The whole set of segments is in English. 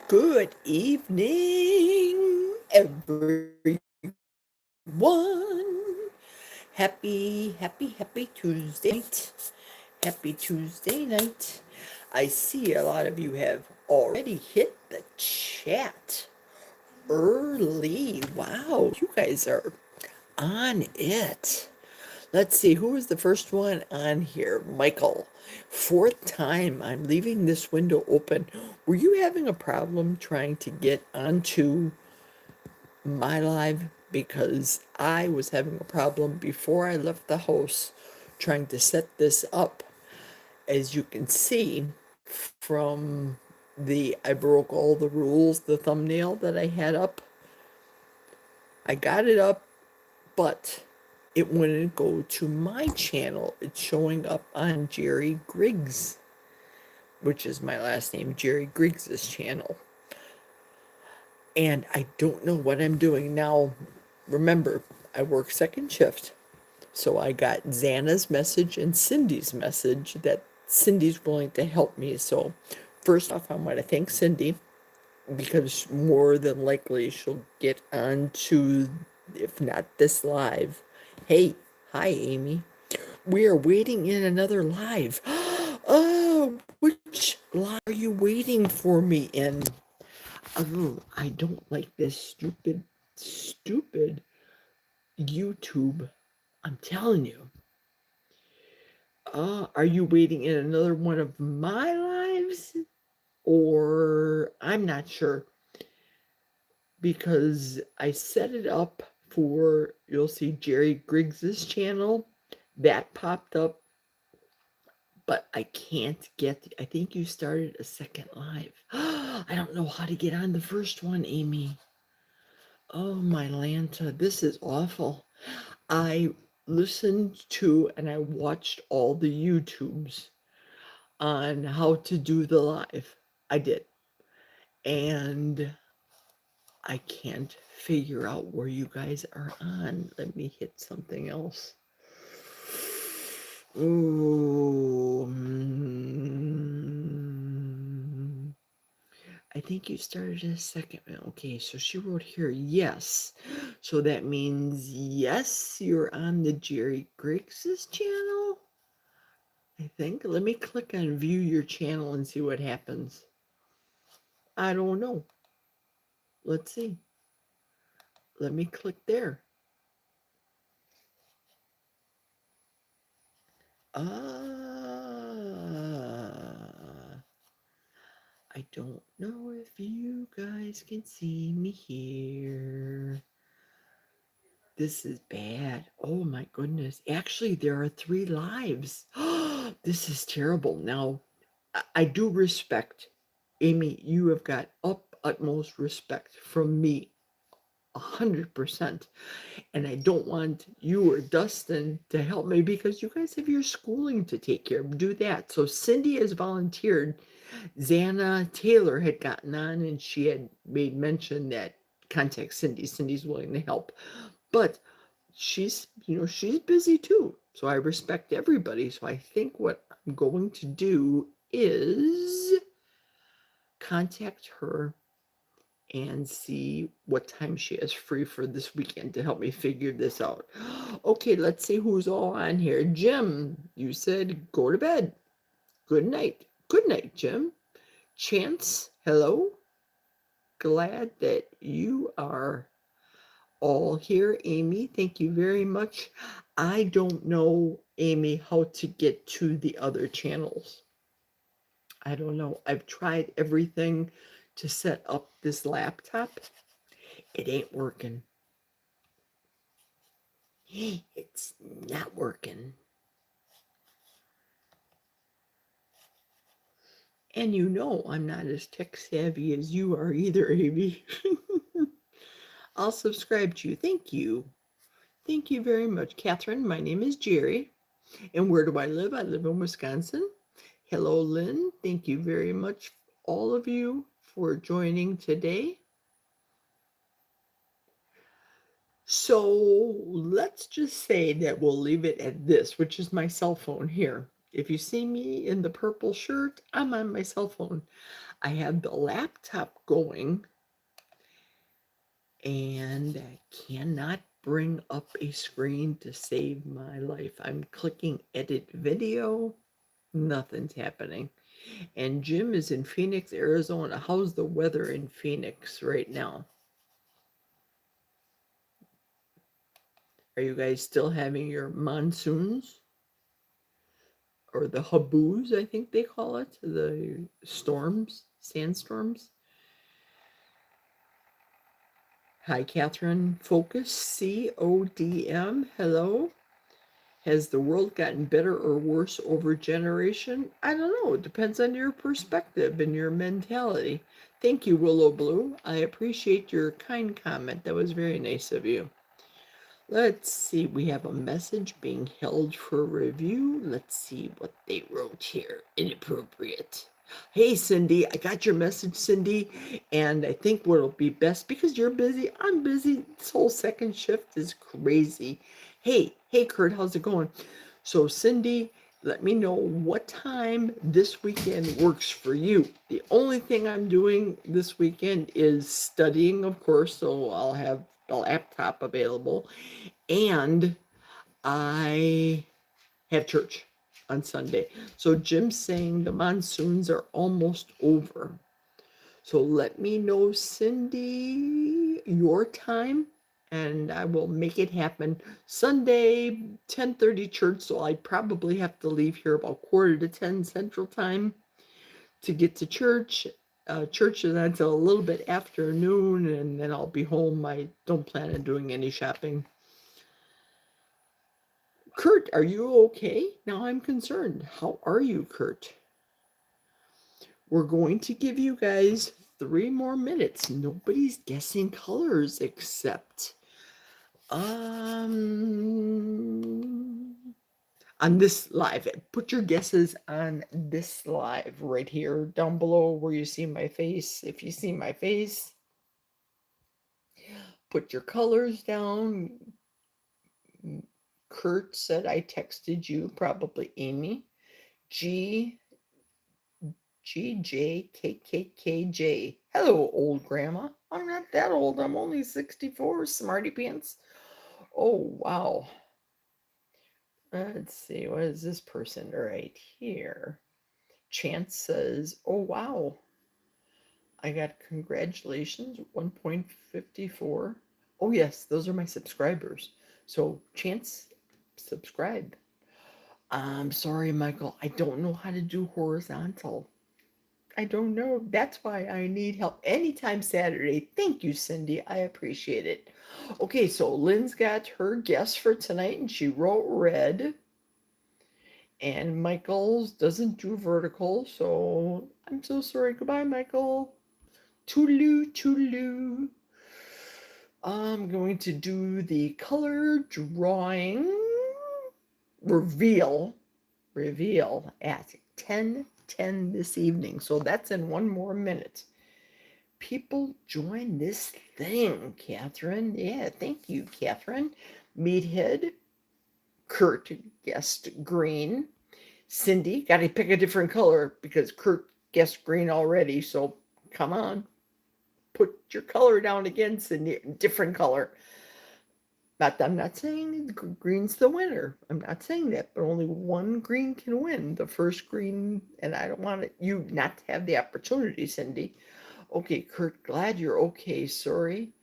Good evening, everyone. Happy Tuesday night. Happy Tuesday night. I see a lot of you have already hit the chat early. Wow, you guys are on it. Let's see, who was the first one on here? Michael. Fourth time I'm leaving this window open. Were you having a problem trying to get onto my live? Because I was having a problem before I left the house trying to set this up. As you can see from I broke all the rules, the thumbnail that I had up. I got it up, but it wouldn't go to my channel. It's showing up on Geri Griggs, which is my last name, Geri Griggs' channel. And I don't know what I'm doing now. Remember, I work second shift. So I got Xana's message and Cindy's message that Cindy's willing to help me. So first off, I want to thank Cindy because more than likely she'll get onto, if not this live. Hey, hi, Amy. We are waiting in another live. Oh, which live are you waiting for me in? Oh, I don't like this stupid YouTube. I'm telling you. Are you waiting in another one of my lives? Or I'm not sure. Because I set it up for, you'll see Geri Griggs' channel. That popped up. But I can't get, I think you started a second live. I don't know how to get on the first one, Amy. Oh, my Lanta, this is awful. I listened to and I watched all the YouTubes on how to do the live. I did. And I can't figure out where you guys are on. Let me hit something else. Ooh. I think you started a second. Okay, so she wrote here, yes. So that means, yes, you're on the Geri Griggs' channel? I think. Let me click on view your channel and see what happens. I don't know. Let's see. Let me click there. I don't know if you guys can see me here. This is bad. Oh my goodness. Actually, there are 3 lives. This is terrible. Now, I do respect, Amy, you have got utmost respect from me, 100%. And I don't want you or Dustin to help me because you guys have your schooling to take care of. Do that. So Cindy has volunteered. Xana Taylor had gotten on and she had made mention that contact Cindy. Cindy's willing to help. But she's busy too. So I respect everybody. So I think what I'm going to do is contact her and see what time she has free for this weekend to help me figure this out. Okay, let's see who's all on here. Jim, you said go to bed. Good night. Good night, Jim. Chance, hello. Glad that you are all here. Amy, thank you very much. I don't know, Amy, how to get to the other channels. I don't know. I've tried everything to set up this laptop. It ain't working. It's not working. And you know I'm not as tech savvy as you are either, Amy. I'll subscribe to you. Thank you. Thank you very much. Catherine, my name is Geri. And where do I live? I live in Wisconsin. Hello, Lynn. Thank you very much, all of you, for joining today. So let's just say that we'll leave it at this, which is my cell phone here. If you see me in the purple shirt, I'm on my cell phone. I have the laptop going, and I cannot bring up a screen to save my life. I'm clicking edit video, nothing's happening. And Jim is in Phoenix, Arizona. How's the weather in Phoenix right now? Are you guys still having your monsoons? Or the haboos, I think they call it, the storms, sandstorms. Hi, Catherine. Focus, CODM. Hello. Has the world gotten better or worse over generation? I don't know. It depends on your perspective and your mentality. Thank you, Willow Blue. I appreciate your kind comment. That was very nice of you. Let's see, we have a message being held for review. Let's see what they wrote here. Inappropriate. Hey, Cindy, I got your message, Cindy, and I think what'll be best, because you're busy, I'm busy. This whole second shift is crazy. Hey, Kurt, how's it going? So, Cindy, let me know what time this weekend works for you. The only thing I'm doing this weekend is studying, of course, so I'll have the laptop available, and I have church on Sunday. So Jim's saying the monsoons are almost over. So let me know, Cindy, your time, and I will make it happen. Sunday, 10:30 church, so I probably have to leave here about 9:45 Central Time to get to church. Church is until a little bit after noon, and then I'll be home. I don't plan on doing any shopping. Kurt, are you okay? Now I'm concerned. How are you, Kurt? We're going to give you guys 3 more minutes. Nobody's guessing colors except on this live. Put your guesses on this live right here down below where you see my face. If you see my face, put your colors down. Kurt said I texted you, probably Amy. GJKKKJ. Hello, old grandma. I'm not that old. I'm only 64, smarty pants. Oh, wow. Let's see. What is this person right here? Chance says, oh, wow. I got congratulations, 1.54. Oh, yes, those are my subscribers. So, Chance, subscribe. I'm sorry, Michael. I don't know how to do horizontal. I don't know. That's why I need help anytime Saturday. Thank you, Cindy. I appreciate it. Okay, so Lynn's got her guess for tonight, and she wrote red. And Michael's doesn't do vertical, so I'm so sorry. Goodbye, Michael. Toodaloo, toodaloo. I'm going to do the color drawing reveal at 10:10 this evening. So that's in 1 more minute. People join this thing, Catherine. Yeah, thank you, Catherine. Meathead. Kurt guessed green. Cindy, got to pick a different color because Kurt guessed green already. So come on. Put your color down again, Cindy. Different color. But I'm not saying green's the winner. I'm not saying that, but only one green can win. The first green, and I don't want you not to have the opportunity, Cindy. Okay, Kurt, glad you're okay. Sorry.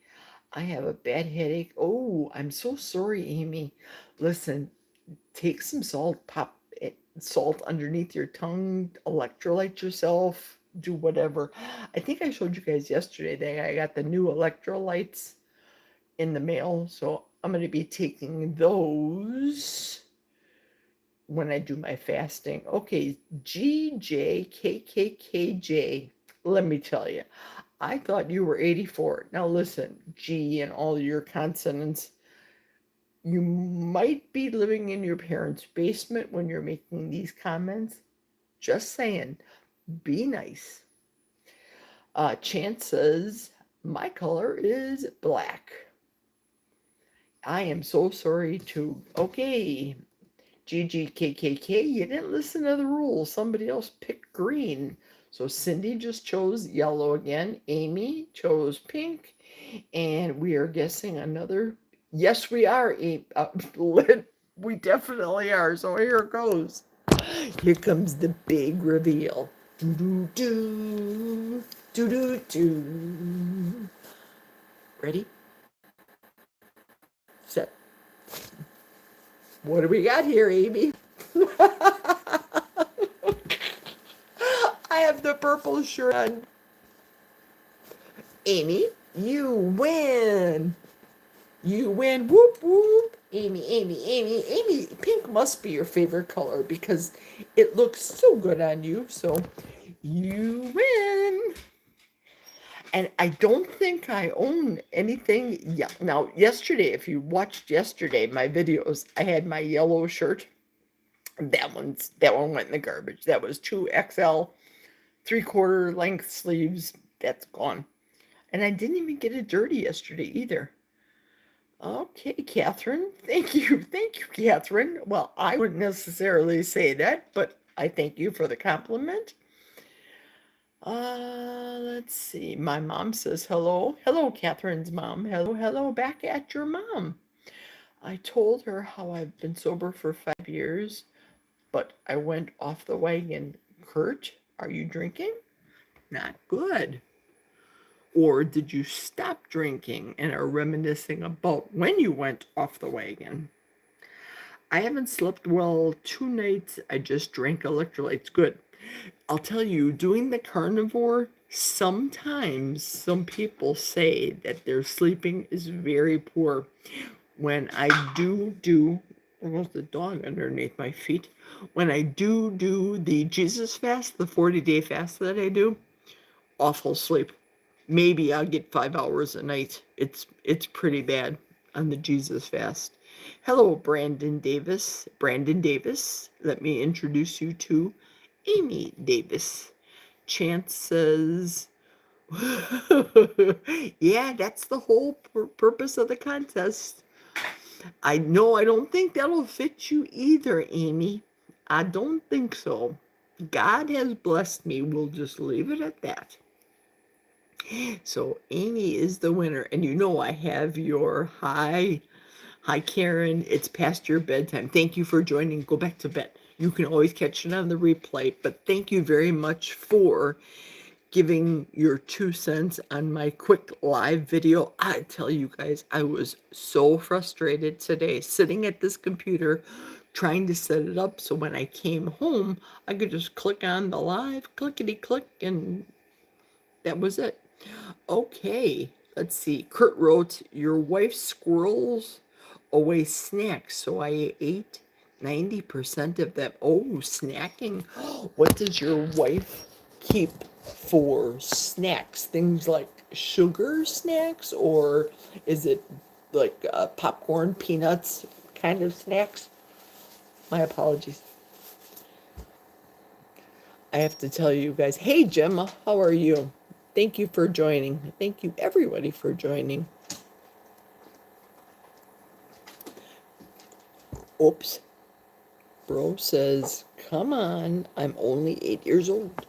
I have a bad headache. Oh, I'm so sorry, Amy. Listen, take some salt, pop salt underneath your tongue, electrolyte yourself, do whatever. I think I showed you guys yesterday that I got the new electrolytes in the mail, so I'm going to be taking those when I do my fasting. Okay, GJKKKJ. Let me tell you, I thought you were 84. Now listen, G and all your consonants. You might be living in your parents' basement when you're making these comments. Just saying, be nice. Chance says, my color is black. I am so sorry too. Okay, GGKKK, you didn't listen to the rules. Somebody else picked green. So Cindy just chose yellow again. Amy chose pink. And we are guessing another. Yes, we are. We definitely are. So here it goes. Here comes the big reveal. Do do do. Do do do. Ready? Set. What do we got here, Amy? I have the purple shirt on. Amy, you win. You win. Whoop whoop. Amy. Pink must be your favorite color because it looks so good on you. So you win. And I don't think I own anything. Yeah. Now, yesterday, if you watched yesterday my videos, I had my yellow shirt. That one went in the garbage. That was 2XL, 3/4 length sleeves. That's gone. And I didn't even get it dirty yesterday either. Okay, Catherine. Thank you. Thank you, Catherine. Well, I wouldn't necessarily say that, but I thank you for the compliment. Let's see. My mom says hello. Hello, Catherine's mom. Hello, back at your mom. I told her how I've been sober for 5 years, but I went off the wagon. Kurt, are you drinking? Not good. Or did you stop drinking and are reminiscing about when you went off the wagon? I haven't slept well 2 nights. I just drank electrolytes. Good. I'll tell you, doing the carnivore, sometimes some people say that their sleeping is very poor. When I there's the dog underneath my feet. When I do the Jesus fast, the 40-day fast that I do, awful sleep. Maybe I'll get 5 hours a night. It's pretty bad on the Jesus fast. Hello, Brandon Davis. Brandon Davis, let me introduce you to Amy Davis. Chance says, yeah, that's the whole purpose of the contest. I know I don't think that'll fit you either, Amy. I don't think so. God has blessed me. We'll just leave it at that. So Amy is the winner. And you know I have your hi, Karen. It's past your bedtime. Thank you for joining. Go back to bed. You can always catch it on the replay. But thank you very much for giving your 2 cents on my quick live video. I tell you guys, I was so frustrated today sitting at this computer trying to set it up so when I came home, I could just click on the live, clickety click, and that was it. Okay, let's see. Kurt wrote, your wife squirrels away snacks, so I ate 90% of them. Oh, snacking. What does your wife keep for snacks? Things like sugar snacks, or is it like popcorn, peanuts kind of snacks? My apologies. I have to tell you guys, hey Gemma, how are you? Thank you for joining. Thank you everybody for joining. Oops. Bro says, come on, I'm only 8 years old.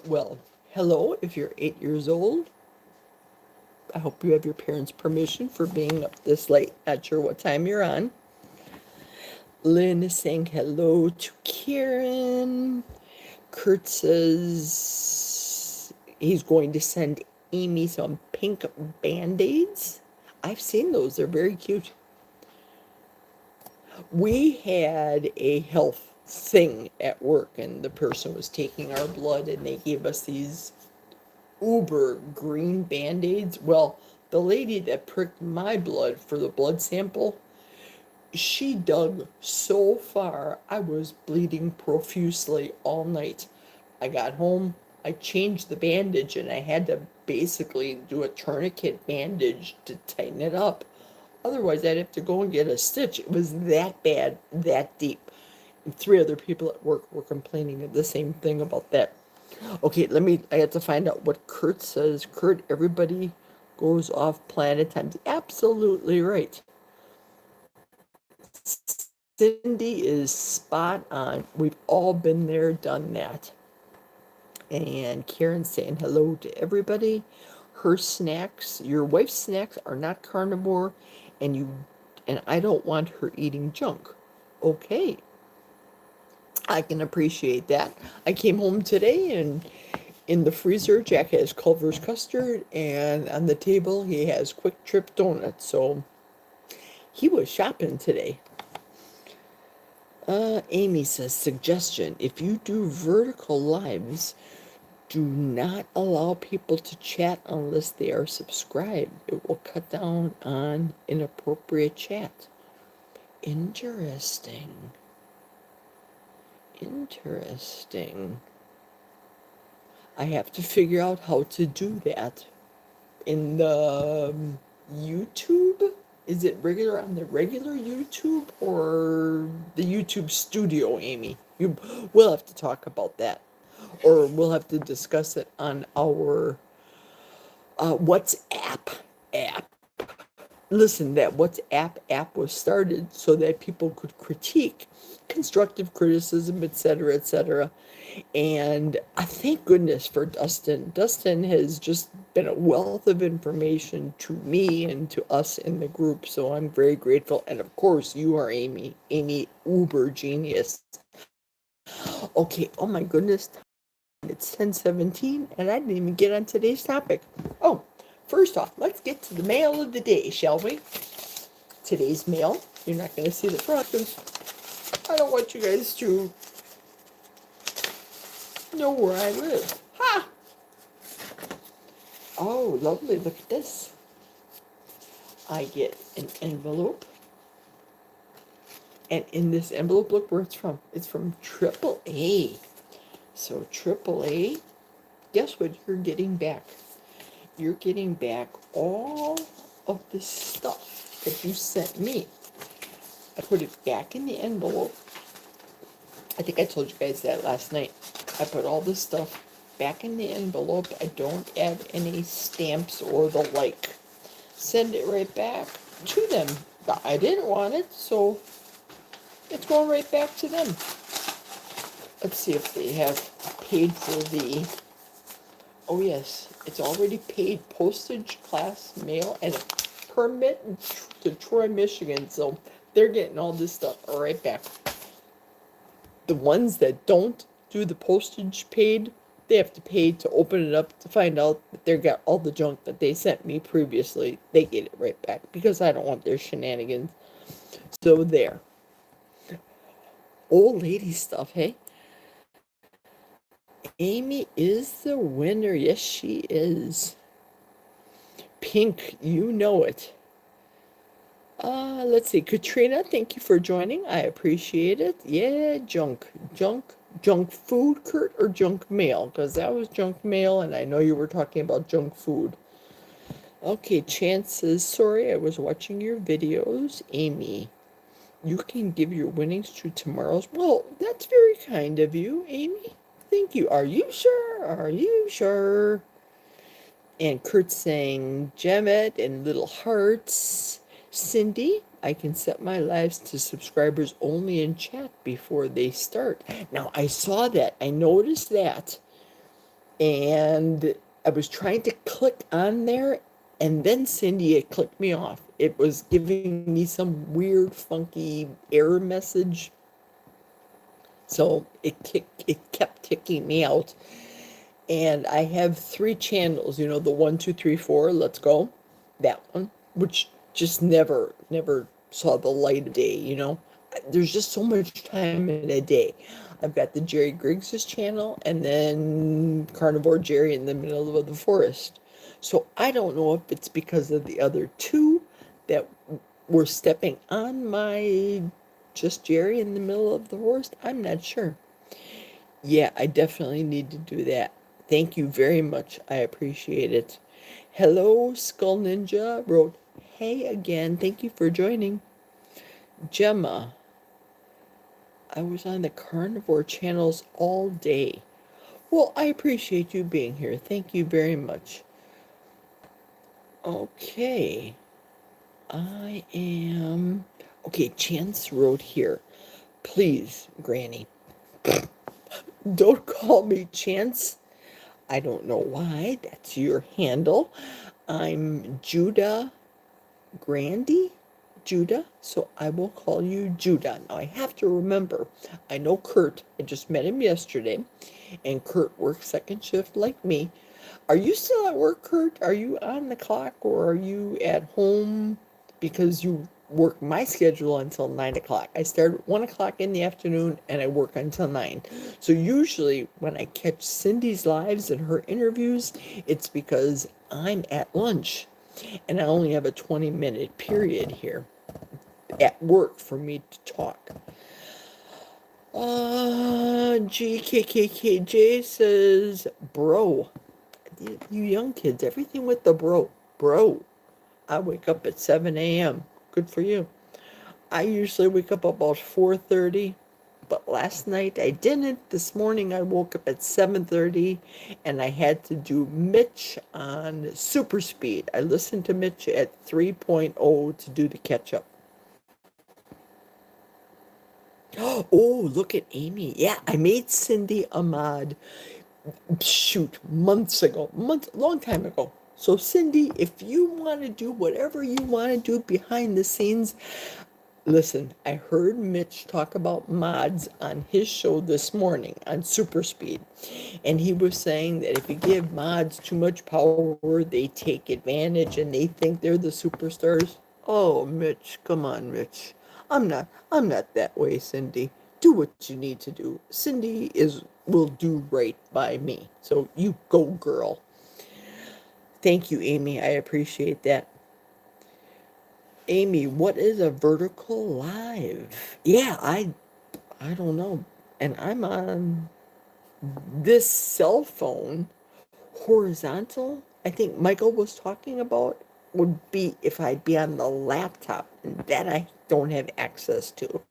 Well, hello, if you're 8 years old. I hope you have your parents' permission for being up this late. Not sure what time you're on. Lynn is saying hello to Karen. Kurt says he's going to send Amy some pink Band-Aids. I've seen those. They're very cute. We had a health thing at work, and the person was taking our blood, and they gave us these uber green Band-Aids. Well, the lady that pricked my blood for the blood sample, she dug so far, I was bleeding profusely all night. I got home, I changed the bandage, and I had to basically do a tourniquet bandage to tighten it up. Otherwise, I'd have to go and get a stitch. It was that bad, that deep. And 3 other people at work were complaining of the same thing about that. Okay, I have to find out what Kurt says. Kurt, everybody goes off planet times. Absolutely right. Cindy is spot on. We've all been there, done that. And Karen saying hello to everybody. Her snacks, your wife's snacks are not carnivore, and I don't want her eating junk. Okay, I can appreciate that. I came home today and in the freezer, Jack has Culver's custard, and on the table he has Quick Trip donuts. So he was shopping today. Amy says, suggestion, if you do vertical lives, do not allow people to chat unless they are subscribed. It will cut down on inappropriate chat. Interesting. Interesting. I have to figure out how to do that. In the YouTube? Is it regular on the regular YouTube or the YouTube studio, Amy? We'll have to talk about that. Or we'll have to discuss it on our WhatsApp app. Listen, that WhatsApp app was started so that people could critique constructive criticism, etc., etc. And I thank goodness for Dustin. Dustin has just been a wealth of information to me and to us in the group, so I'm very grateful. And of course, you are Amy. Amy, uber genius. Okay, oh my goodness, it's 10:17, and I didn't even get on today's topic. Oh, first off, let's get to the mail of the day, shall we? Today's mail, you're not going to see the front because I don't want you guys to know where I live. Ha! Oh, lovely. Look at this. I get an envelope. And in this envelope, look where it's from. It's from AAA. So AAA, guess what you're getting back? You're getting back all of the stuff that you sent me. I put it back in the envelope. I think I told you guys that last night. I put all this stuff back in the envelope. I don't add any stamps or the like. Send it right back to them. I didn't want it, so it's going right back to them. Let's see if they have paid for the... Oh yes, it's already paid postage, class, mail, and a permit to Troy, Michigan. So they're getting all this stuff right back. The ones that don't do the postage paid, they have to pay to open it up to find out that they got all the junk that they sent me previously. They get it right back because I don't want their shenanigans. So there. Old lady stuff, hey? Amy is the winner. Yes, she is. Pink, you know it. Let's see. Katrina, thank you for joining. I appreciate it. Yeah, junk food, Kurt, or junk mail? Because that was junk mail, and I know you were talking about junk food. Okay, chances. Sorry, I was watching your videos. Amy, you can give your winnings to tomorrow's. Well, that's very kind of you, Amy. Thank you. Are you sure? Are you sure? And Kurt saying, Gemmet and little hearts. Cindy, I can set my lives to subscribers only in chat before they start. Now, I saw that. I noticed that. And I was trying to click on there, and then Cindy, it clicked me off. It was giving me some weird, funky error message. So it kept kicking me out. And I have 3 channels, you know, the 1, 2, 3, 4, let's go. That one, which just never saw the light of day, you know. There's just so much time in a day. I've got the Geri Griggs' channel and then Carnivore Geri in the middle of the forest. So I don't know if it's because of the other 2 that were stepping on my just Geri in the middle of the forest. I'm not sure. Yeah, I definitely need to do that. Thank you very much. I appreciate it. Hello, Skull Ninja wrote, hey again. Thank you for joining. Gemma, I was on the Carnivore channels all day. Well, I appreciate you being here. Thank you very much. Okay. Okay, Chance wrote here. Please, Granny, don't call me Chance. I don't know why. That's your handle. I'm Judah Grandy, Judah, so I will call you Judah. Now I have to remember, I know Kurt, I just met him yesterday, and Kurt works second shift like me. Are you still at work, Kurt? Are you on the clock or are you at home? Because you work my schedule until 9 o'clock. I start at 1 o'clock in the afternoon and I work until 9. So usually when I catch Cindy's lives and her interviews, it's because I'm at lunch and I only have a 20-minute period here at work for me to talk. GKKKJ says, bro, you young kids, everything with the bro. Bro, I wake up at 7 a.m. Good for you. I usually wake up about 4:30, but last night I didn't. This morning I woke up at 7:30 and I had to do Mitch on super speed. I listened to Mitch at 3.0 to do the catch up. Oh, look at Amy. Yeah, I made Cindy a mod. Shoot, months ago, long time ago. So Cindy, if you want to do whatever you want to do behind the scenes, listen, I heard Mitch talk about mods on his show this morning on Super Speed. And he was saying that if you give mods too much power, they take advantage and they think they're the superstars. Oh, Mitch, come on, Mitch. I'm not that way, Cindy. Do what you need to do. Cindy is will do right by me. So you go, girl. Thank you, Amy. I appreciate that. Amy, what is a vertical live? Yeah, I don't know. And I'm on this cell phone. Horizontal, I think Michael was talking about would be if I'd be on the laptop, and that I don't have access to.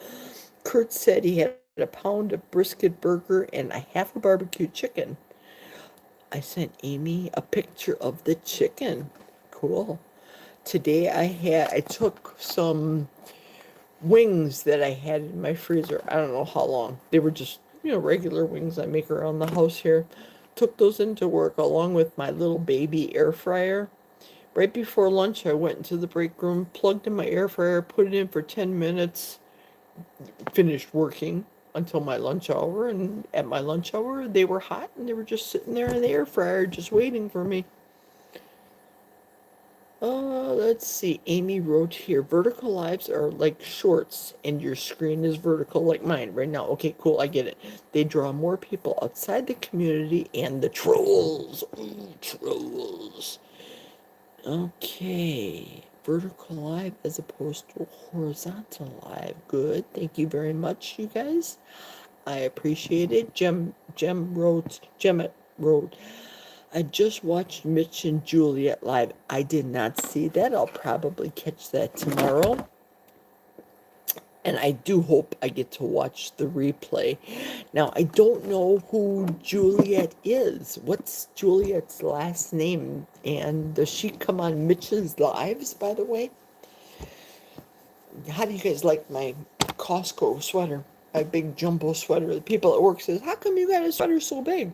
Kurt said he had a pound of brisket burger and a half a barbecue chicken. I sent Amy a picture of the chicken. Cool. Today I took some wings that I had in my freezer. I don't know how long. They were just, regular wings I make around the house here. Took those into work along with my little baby air fryer. Right before lunch, I went into the break room, plugged in my air fryer, put it in for 10 minutes, finished working until my lunch hour. And at my lunch hour, they were hot and they were just sitting there in the air fryer just waiting for me. Let's see. Amy wrote here, vertical lives are like shorts and your screen is vertical like mine right now. Okay, cool. I get it. They draw more people outside the community and the trolls. Ooh, trolls. Okay. Vertical live as opposed to horizontal live. Good. Thank you very much, you guys. I appreciate it. Gemma wrote, I just watched Mitch and Juliet live. I did not see that. I'll probably catch that tomorrow. And I do hope I get to watch the replay. Now, I don't know who Juliet is. What's Juliet's last name? And does she come on Mitch's lives, by the way? How do you guys like my Costco sweater? My big jumbo sweater. The people at work says, how come you got a sweater so big?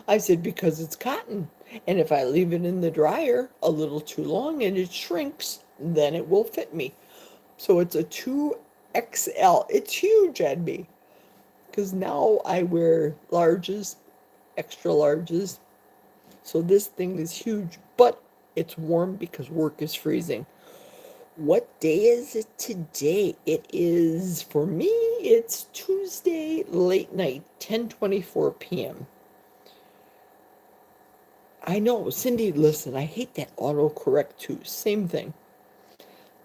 I said, because it's cotton. And if I leave it in the dryer a little too long and it shrinks, then it will fit me. So it's a 2XL. It's huge on me. Because now I wear larges, extra larges. So this thing is huge, but it's warm because work is freezing. What day is it today? It is, for me, it's Tuesday late night, 10:24 p.m. I know, Cindy, listen, I hate that autocorrect too. Same thing.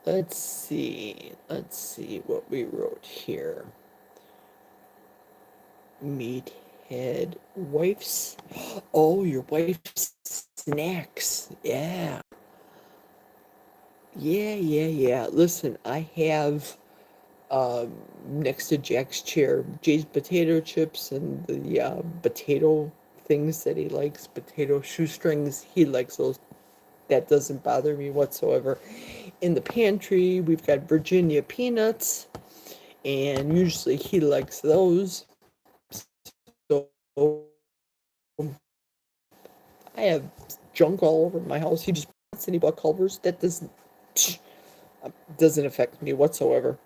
Let's see what we wrote here. Meathead wife's, oh, your wife's snacks. Yeah. Yeah. Listen, I have next to Jack's chair, Jay's potato chips and the potato things that he likes, potato shoestrings. He likes those. That doesn't bother me whatsoever. In the pantry, we've got Virginia peanuts and usually he likes those. So I have junk all over my house. He just puts any book covers. That doesn't affect me whatsoever.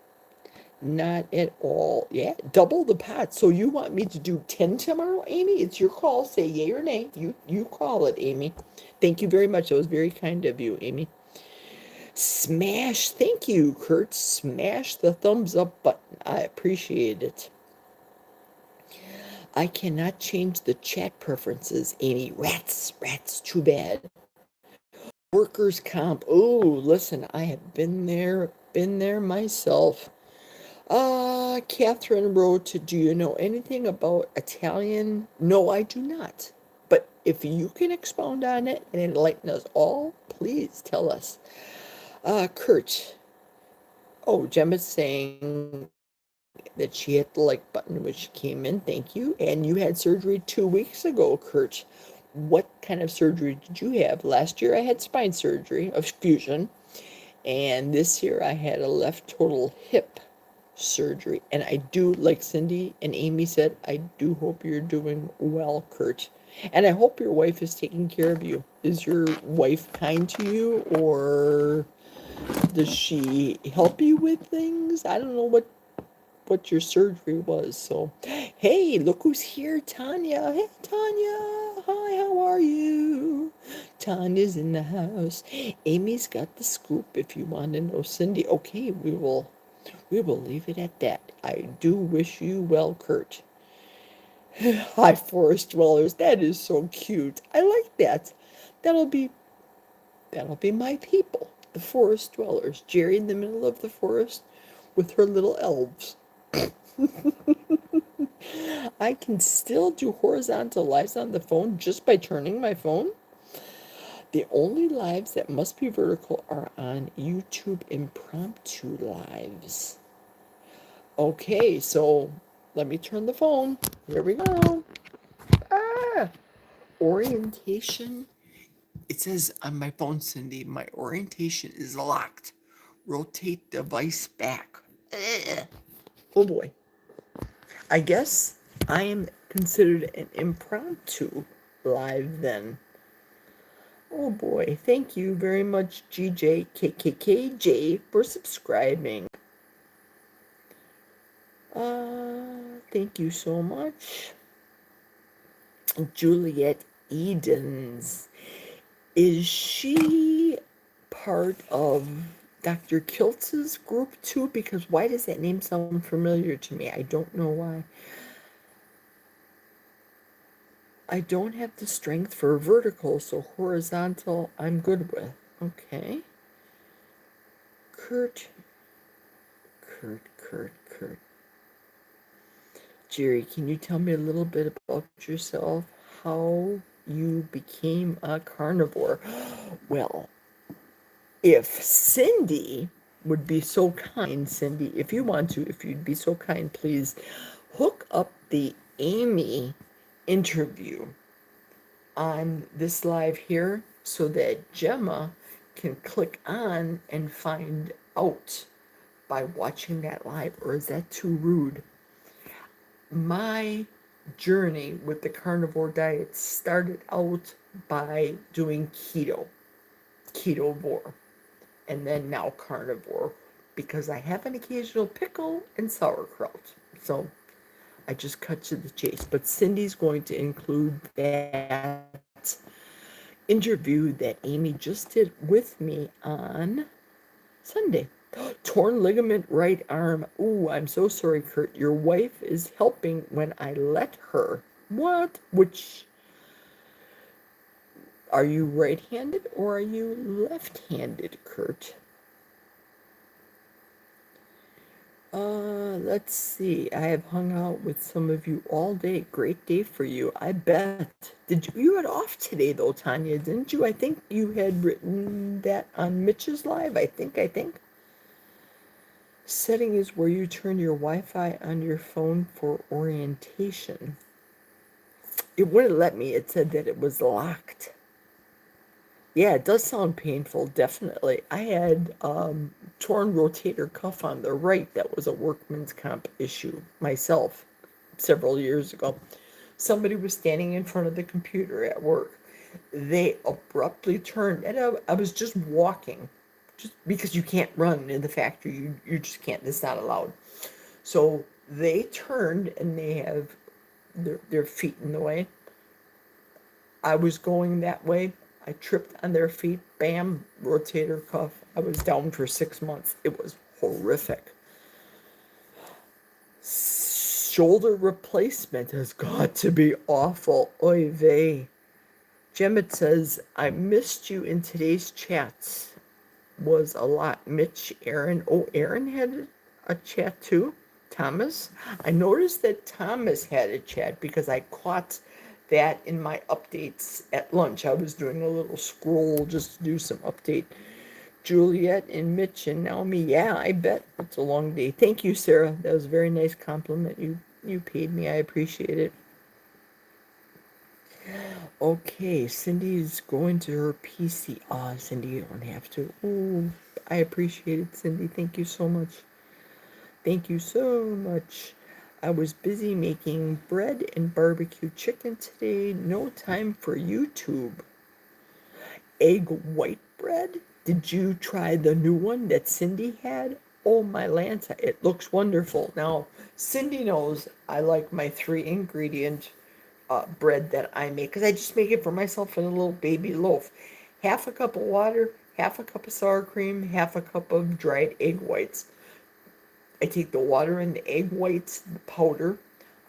Not at all. Yeah, double the pot. So you want me to do 10 tomorrow, Amy? It's your call. Say yay or nay. You call it, Amy. Thank you very much. That was very kind of you, Amy. Smash. Thank you, Kurt. Smash the thumbs up button. I appreciate it. I cannot change the chat preferences, Amy. Rats, too bad. Workers' comp. Oh, listen, I have been there myself. Catherine wrote, do you know anything about Italian? No, I do not. But if you can expound on it and enlighten us all, please tell us. Kurt. Oh, Gemma's saying that she hit the like button when she came in. Thank you. And you had surgery 2 weeks ago, Kurt. What kind of surgery did you have? Last year I had spine surgery of fusion, and this year I had a left total hip surgery. And I do, like Cindy and Amy said, I do hope you're doing well, Kurt. And I hope your wife is taking care of you. Is your wife kind to you, or does she help you with things? I don't know what your surgery was. So, hey, look who's here, Tanya. Hey, Tanya. Hi, how are you? Tanya's in the house. Amy's got the scoop if you want to know Cindy. Okay, we will leave it at that. I do wish you well, Kurt. Hi, forest dwellers. That is so cute. I like that. That'll be that'll be my people, the forest dwellers. Geri in the middle of the forest with her little elves. I can still do horizontal lives on the phone just by turning my phone. The only lives that must be vertical are on YouTube impromptu lives. Okay, so let me turn the phone. Here we go. Ah, orientation. It says on my phone, Cindy, my orientation is locked. Rotate device back. Ugh. Oh boy. I guess I am considered an impromptu live then. Oh boy. Thank you very much, GJKKKJ, for subscribing. Thank you so much. Juliet Edens. Is she part of Dr. Kiltz's group too? Because why does that name sound familiar to me? I don't know why. I don't have the strength for vertical, so horizontal I'm good with. Okay. Kurt. Geri, can you tell me a little bit about yourself? How you became a carnivore? Well, if Cindy would be so kind, Cindy, if you want to, if you'd be so kind, please hook up the Amy interview on this live here so that Gemma can click on and find out by watching that live, or is that too rude? My journey with the carnivore diet started out by doing ketovore, and then now carnivore, because I have an occasional pickle and sauerkraut. So I just cut to the chase. But Cindy's going to include that interview that Amy just did with me on Sunday. Torn ligament right arm. Ooh, I'm so sorry, Kurt. Your wife is helping when I let her. What? Which, are you right-handed or are you left-handed, Kurt? Let's see. I have hung out with some of you all day. Great day for you. I bet. You had off today though, Tanya, didn't you? I think you had written that on Mitch's live. I think. Setting is where you turn your Wi-Fi on your phone for orientation. It wouldn't let me. It said that it was locked. Yeah, it does sound painful, definitely. I had torn rotator cuff on the right. That was a workman's comp issue myself several years ago. Somebody was standing in front of the computer at work. They abruptly turned, and I was just walking, just because you can't run in the factory. You just can't. It's not allowed. So they turned, and they have their feet in the way. I was going that way. I tripped on their feet. Bam, rotator cuff. I was down for 6 months. It was horrific. Shoulder replacement has got to be awful. Oy vey. Jemmet says, I missed you in today's chats. Was a lot. Mitch, Aaron. Oh, Aaron had a chat too? Thomas? I noticed that Thomas had a chat because I caught that in my updates at lunch. I was doing a little scroll just to do some update. Juliet and Mitch and Naomi. Yeah, I bet it's a long day. Thank you, Sarah. That was a very nice compliment you paid me. I appreciate it. Okay, Cindy's going to her PC. Ah, Cindy, you don't have to. Oh, I appreciate it, Cindy. Thank you so much. Thank you so much. I was busy making bread and barbecue chicken today. No time for YouTube. Egg white bread? Did you try the new one that Cindy had? Oh, my Lanta, it looks wonderful. Now, Cindy knows I like my 3 ingredient bread that I make because I just make it for myself in a little baby loaf. Half a cup of water, half a cup of sour cream, half a cup of dried egg whites. I take the water and the egg whites, the powder.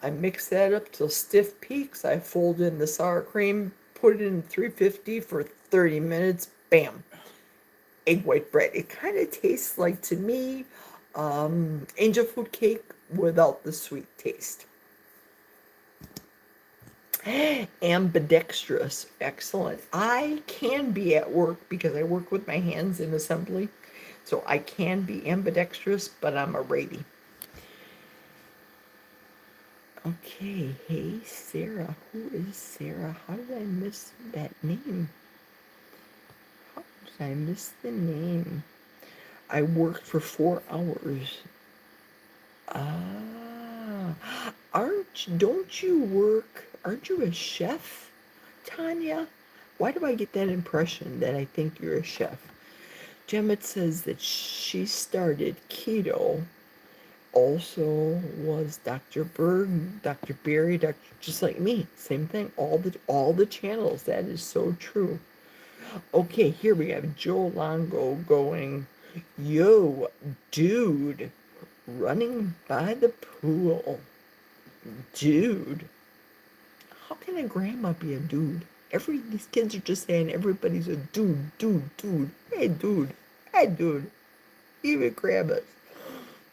I mix that up till stiff peaks. I fold in the sour cream, put it in 350 for 30 minutes. Bam, egg white bread. It kind of tastes like, to me, angel food cake without the sweet taste. Ambidextrous. Excellent. I can be at work because I work with my hands in assembly. So I can be ambidextrous, but I'm a righty. Okay, hey Sarah. Who is Sarah? How did I miss that name? How did I miss the name? I worked for 4 hours. Ah, don't you work? Aren't you a chef, Tanya? Why do I get that impression that I think you're a chef? Gemma says that she started keto. Also was Dr. Berg, Dr. Barry, just like me, same thing. All the channels. That is so true. Okay, here we have Joe Longo going, yo, dude, running by the pool. Dude. How can a grandma be a dude? These kids are just saying everybody's a dude, dude, dude. Hey, dude. Hey, dude. Even grandmas.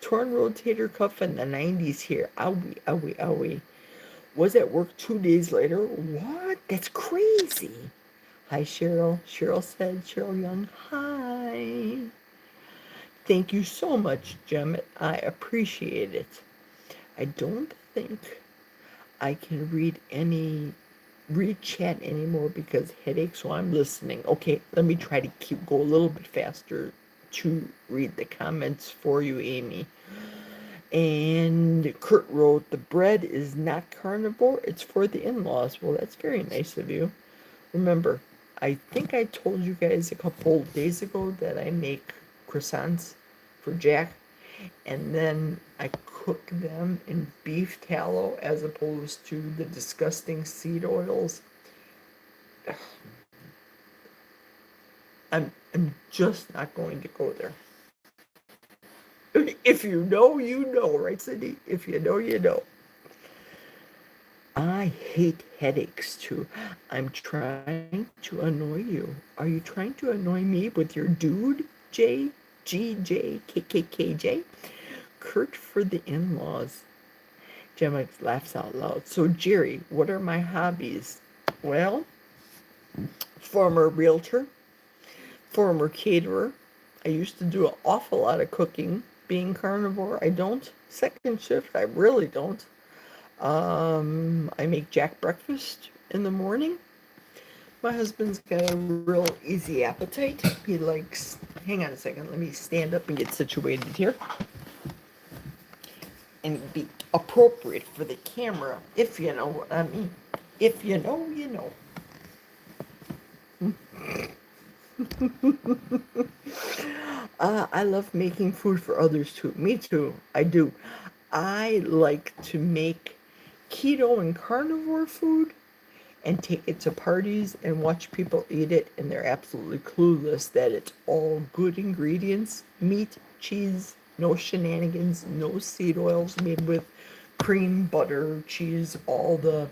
Torn rotator cuff in the 90s here. Owie, owie, owie. Was at work 2 days later. What? That's crazy. Hi, Cheryl. Cheryl said, Cheryl Young, hi. Thank you so much, Jem. I appreciate it. I don't think I can read chat anymore because headache, so I'm listening. Okay, let me try to go a little bit faster to read the comments for you, Amy. And Kurt wrote, the bread is not carnivore, it's for the in-laws. Well, that's very nice of you. Remember, I think I told you guys a couple days ago that I make croissants for Jack, and then I cook them in beef tallow as opposed to the disgusting seed oils. I'm just not going to go there. If you know, you know, right, Cindy? If you know, you know. I hate headaches too. I'm trying to annoy you. Are you trying to annoy me with your dude, J, G, J, K, K, K, J? Kurt for the in-laws. Gemma laughs out loud. So, Geri, what are my hobbies? Well, former realtor, former caterer. I used to do an awful lot of cooking. Being carnivore, I don't. Second shift, I really don't. I make Jack breakfast in the morning. My husband's got a real easy appetite. He likes, hang on a second, let me stand up and get situated here and be appropriate for the camera, if you know what I mean. If you know, you know. I love making food for others too. Me too. I do. I like to make keto and carnivore food and take it to parties and watch people eat it, and they're absolutely clueless that it's all good ingredients: meat, cheese, no shenanigans, no seed oils made with cream, butter, cheese, all the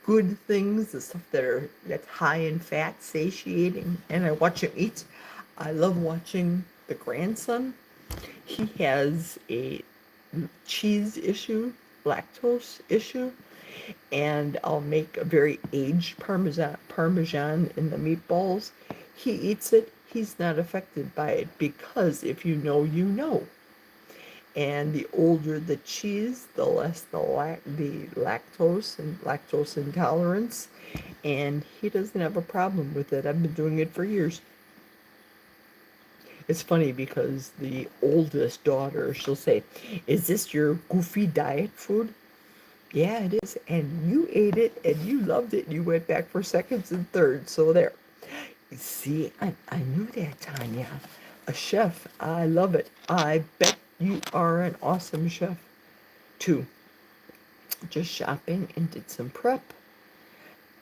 good things, the stuff that's high in fat, satiating, and I watch him eat. I love watching the grandson. He has a cheese issue, lactose issue, and I'll make a very aged parmesan in the meatballs. He eats it. He's not affected by it because if you know, you know. And the older the cheese, the less the lactose and lactose intolerance. And he doesn't have a problem with it. I've been doing it for years. It's funny because the oldest daughter, she'll say, "Is this your goofy diet food?" Yeah, it is. And you ate it and you loved it. You went back for seconds and thirds. So there. See, I knew that, Tanya. A chef. I love it. I bet you are an awesome chef, too. Just shopping and did some prep.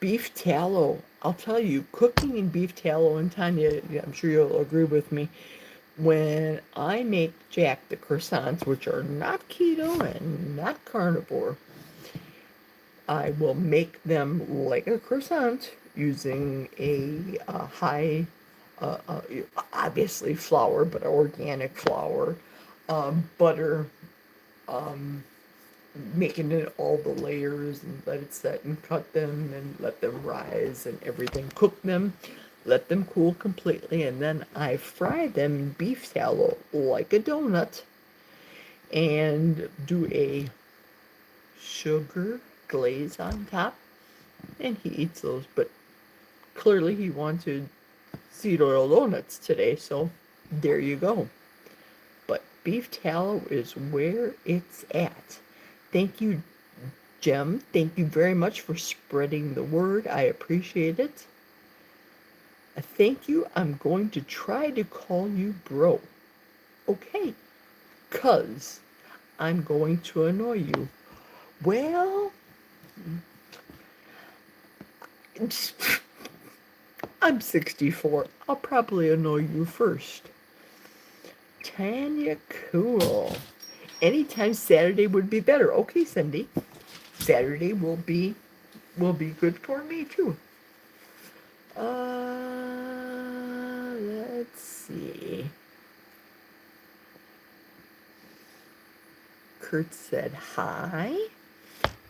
Beef tallow. I'll tell you, cooking in beef tallow, and Tanya, I'm sure you'll agree with me, when I make Jack the croissants, which are not keto and not carnivore, I will make them like a croissant using a high, uh, uh, obviously flour, but organic flour, butter, um, making it all the layers and let it set and cut them and let them rise and everything. Cook them, let them cool completely, and then I fry them in beef tallow like a donut and do a sugar glaze on top, and he eats those. But clearly, he wanted seed oil donuts today, so there you go. But beef tallow is where it's at. Thank you, Jem. Thank you very much for spreading the word. I appreciate it. Thank you. I'm going to try to call you bro. Okay, 'cause I'm going to annoy you. Well, I'm 64. I'll probably annoy you first. Tanya, cool. Anytime Saturday would be better. Okay, Cindy. Saturday will be good for me too. Let's see. Kurt said hi.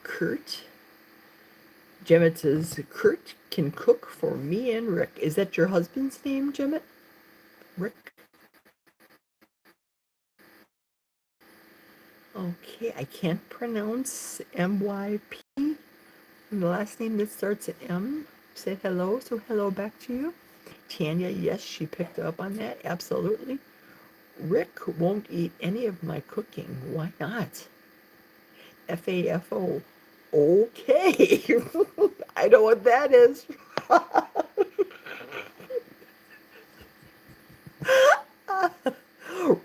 Kurt. Jemmett says, Kurt can cook for me and Rick. Is that your husband's name, Jemmett? Rick? Okay, I can't pronounce MYP. And the last name that starts at M. Said hello, so hello back to you. Tanya, yes, she picked up on that. Absolutely. Rick won't eat any of my cooking. Why not? FAFO. Okay. I know what that is.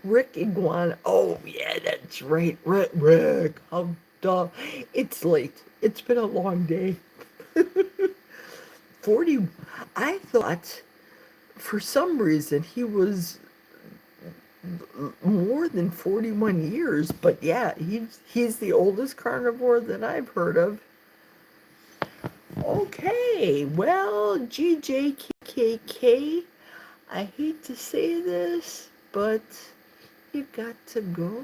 Rick Iguana. Oh, yeah, that's right. Rick. How dumb. It's late. It's been a long day. 40. I thought for some reason he was more than 41 years, but yeah, he's the oldest carnivore that I've heard of. Okay, well, GJKKK, I hate to say this, but you got to go.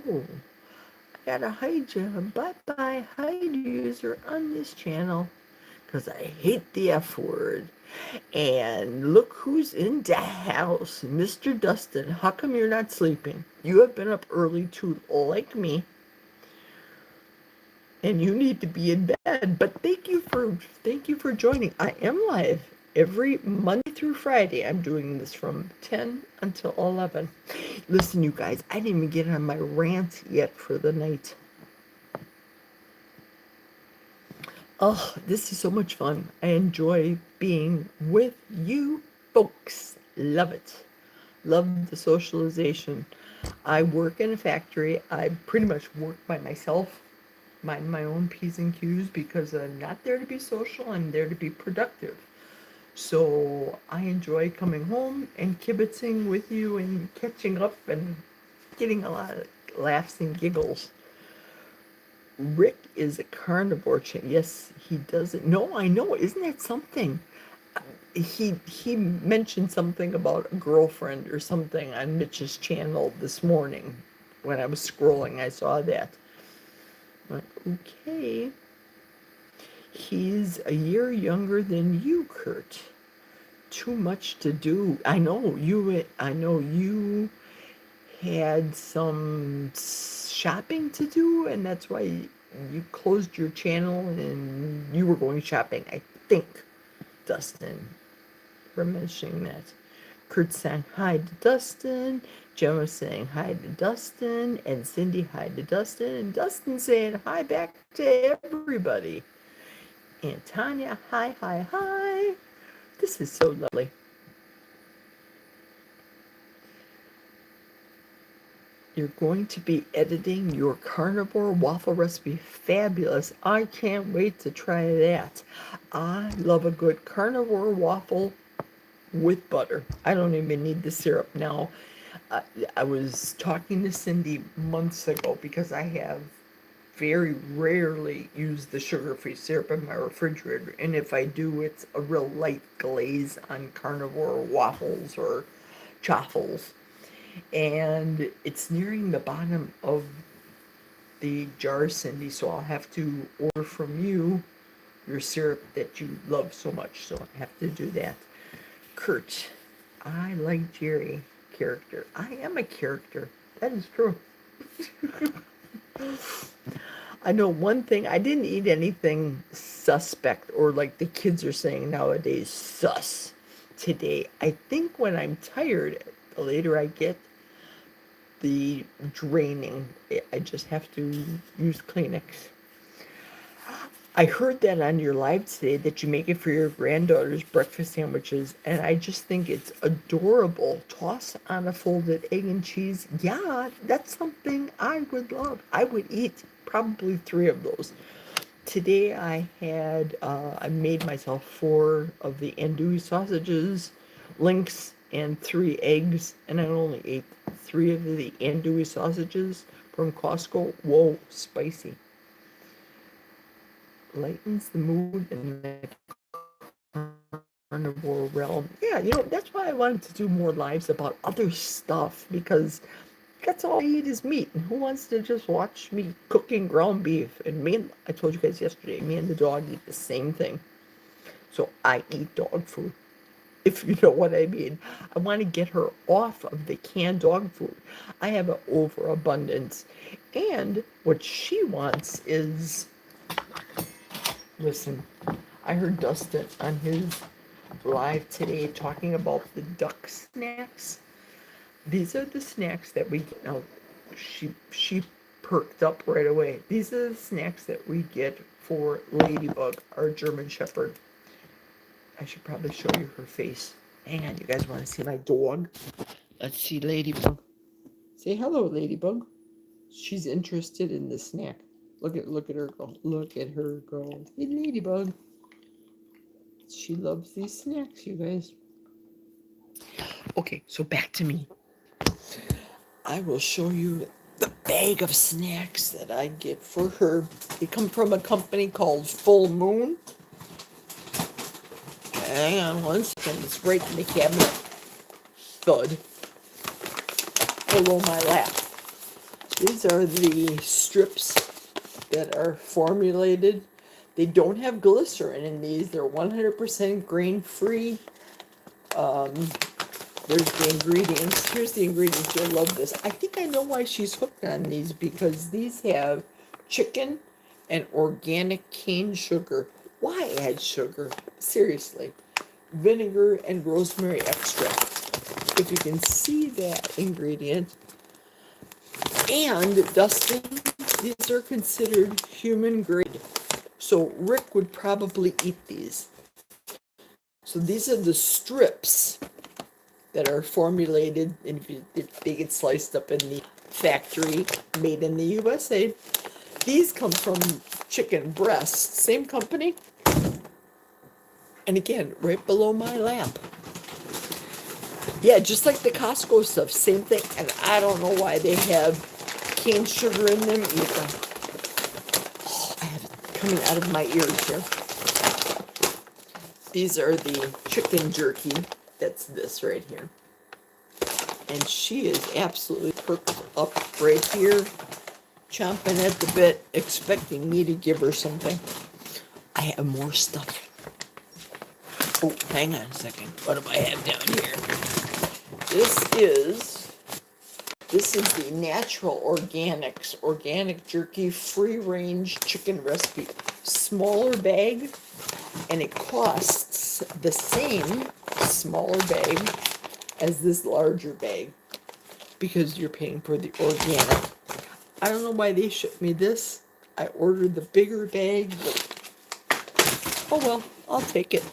I gotta hide you. Bye-bye, hide user on this channel, because I hate the F word. And look who's in the house, Mr. Dustin. How come you're not sleeping? You have been up early too, like me. And you need to be in bed. But thank you for joining. I am live. Every Monday through Friday, I'm doing this from 10 until 11. Listen, you guys, I didn't even get on my rant yet for the night. Oh, this is so much fun. I enjoy being with you folks. Love it. Love the socialization. I work in a factory. I pretty much work by myself, mind my own P's and Q's because I'm not there to be social, I'm there to be productive. So I enjoy coming home and kibitzing with you and catching up and getting a lot of laughs and giggles. Rick is a carnivore chick. Yes, he doesn't. No, I know. Isn't that something? He mentioned something about a girlfriend or something on Mitch's channel this morning. When I was scrolling, I saw that. I'm like, okay. He's a year younger than you, Kurt. Too much to do. I know you. I know you had some shopping to do, and that's why you closed your channel and you were going shopping. I think, Dustin, for mentioning that. Kurt saying hi to Dustin, Gemma saying hi to Dustin, and Cindy hi to Dustin, and Dustin saying hi back to everybody. And Tanya, hi, hi, hi. This is so lovely. You're going to be editing your carnivore waffle recipe. Fabulous. I can't wait to try that. I love a good carnivore waffle with butter. I don't even need the syrup now. I was talking to Cindy months ago because I have very rarely used the sugar-free syrup in my refrigerator. And if I do, it's a real light glaze on carnivore waffles or chaffles. And it's nearing the bottom of the jar, Cindy, so I'll have to order from you your syrup that you love so much, so I have to do that. Kurt, I like Geri character. I am a character. That is true. I know one thing, I didn't eat anything suspect or like the kids are saying nowadays, sus today. I think when I'm tired, the later I get, the draining. I just have to use Kleenex. I heard that on your live today that you make it for your granddaughter's breakfast sandwiches, and I just think it's adorable. Toss on a folded egg and cheese. Yeah, that's something I would love. I would eat probably 3 of those. Today I made myself 4 of the andouille sausages, links, and 3 eggs, and I only ate 3 of the andouille sausages from Costco. Whoa, spicy. Lightens the mood in the carnivore realm. Yeah, that's why I wanted to do more lives about other stuff, because that's all I eat is meat. And who wants to just watch me cooking ground beef? And I told you guys yesterday, me and the dog eat the same thing. So I eat dog food, if you know what I mean. I want to get her off of the canned dog food. I have an overabundance. And what she wants is, listen, I heard Dustin on his live today talking about the duck snacks. These are the snacks that we get. Now, she perked up right away. These are the snacks that we get for Ladybug, our German Shepherd. I should probably show you her face. Hang on, you guys want to see my dog? Let's see Ladybug. Say hello, Ladybug. She's interested in the snack. Look at her go. Look at her go. Hey, Ladybug. She loves these snacks, you guys. Okay, so back to me. I will show you the bag of snacks that I get for her. They come from a company called Full Moon. Hang on one second. It's right in the cabinet. Thud. Below my lap. These are the strips that are formulated. They don't have glycerin in these. They're 100% grain-free. There's the ingredients. Here's the ingredients. You'll love this. I think I know why she's hooked on these, because these have chicken and organic cane sugar. Why add sugar? Seriously. vinegar, and rosemary extract. If you can see that ingredient. And Dustin, these are considered human grade. So Rick would probably eat these. So these are the strips that are formulated, and they get sliced up in the factory made in the USA. These come from chicken breasts, same company. And again, right below my lap. Yeah, just like the Costco stuff, same thing. And I don't know why they have cane sugar in them either. Oh, I have it coming out of my ears here. These are the chicken jerky. That's this right here. And she is absolutely perked up right here, chomping at the bit, expecting me to give her something. I have more stuff. Oh, hang on a second. What do I have down here? This is the Natural Organics Organic Jerky Free Range Chicken Recipe. Smaller bag, and it costs the same smaller bag as this larger bag because you're paying for the organic. I don't know why they shipped me this. I ordered the bigger bag, but oh well, I'll take it.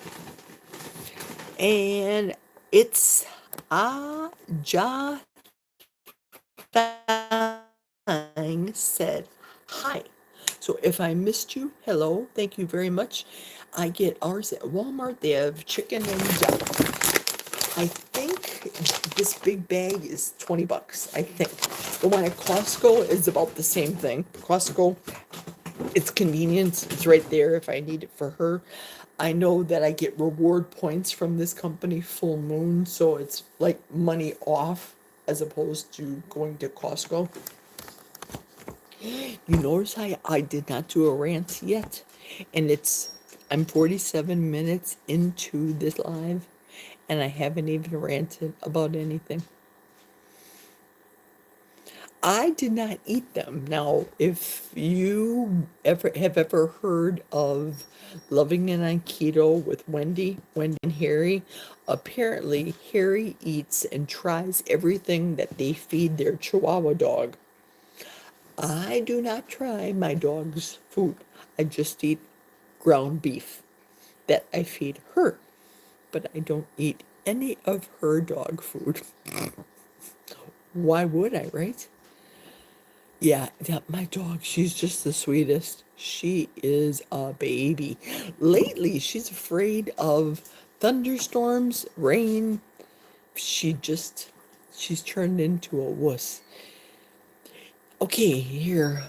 And it's Aja Thang said, hi. So if I missed you, hello, thank you very much. I get ours at Walmart. They have chicken and I think this big bag is 20 bucks, I think. The one at Costco is about the same thing. Costco, it's convenience. It's right there if I need it for her. I know that I get reward points from this company, Full Moon, so it's like money off as opposed to going to Costco. You notice I did not do a rant yet, and I'm 47 minutes into this live, and I haven't even ranted about anything. I did not eat them. Now, if you have ever heard of Loving It on Keto with Wendy and Harry, apparently Harry eats and tries everything that they feed their Chihuahua dog. I do not try my dog's food. I just eat ground beef that I feed her, but I don't eat any of her dog food. Why would I, right? Yeah, my dog, she's just the sweetest. She is a baby. Lately, she's afraid of thunderstorms, rain. She's turned into a wuss. Okay, here,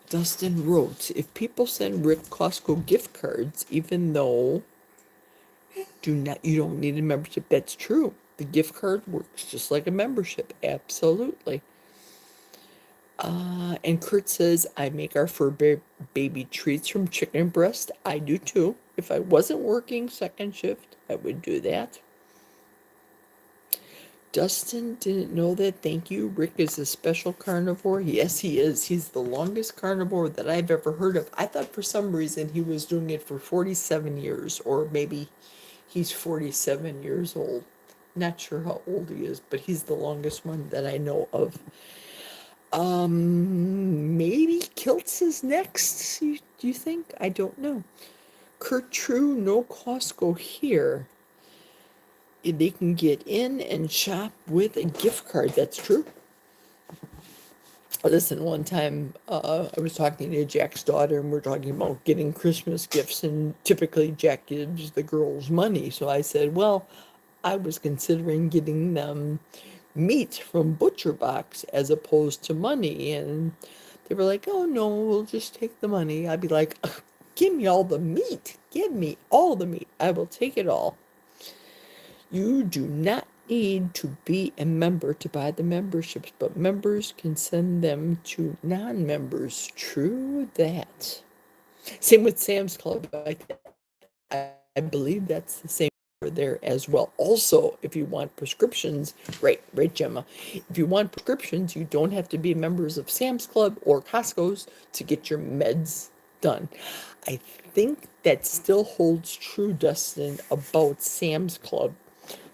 Dustin wrote, if people send Rick Costco gift cards, even though you don't need a membership, that's true. The gift card works just like a membership, absolutely. And Kurt says, I make our fur baby treats from chicken breast. I do too. If I wasn't working second shift, I would do that. Dustin didn't know that. Thank you. Rick is a special carnivore. Yes, he is. He's the longest carnivore that I've ever heard of. I thought for some reason he was doing it for 47 years, or maybe he's 47 years old. Not sure how old he is, but he's the longest one that I know of. Maybe Kilts is next, do you think? I don't know. Kurt True, no Costco here. They can get in and shop with a gift card. That's true. Listen, one time I was talking to Jack's daughter, and we're talking about getting Christmas gifts, and typically Jack gives the girls money. So I said, well, I was considering getting them meat from Butcher Box as opposed to money. And they were like, oh no, we'll just take the money. I'd be like, give me all the meat. Give me all the meat. I will take it all. You do not need to be a member to buy the memberships, but members can send them to non-members. True that. Same with Sam's Club. I believe that's the same there as well. Also, if you want prescriptions, right, Gemma. If you want prescriptions, you don't have to be members of Sam's Club or Costco's to get your meds done. I think that still holds true, Dustin, about Sam's Club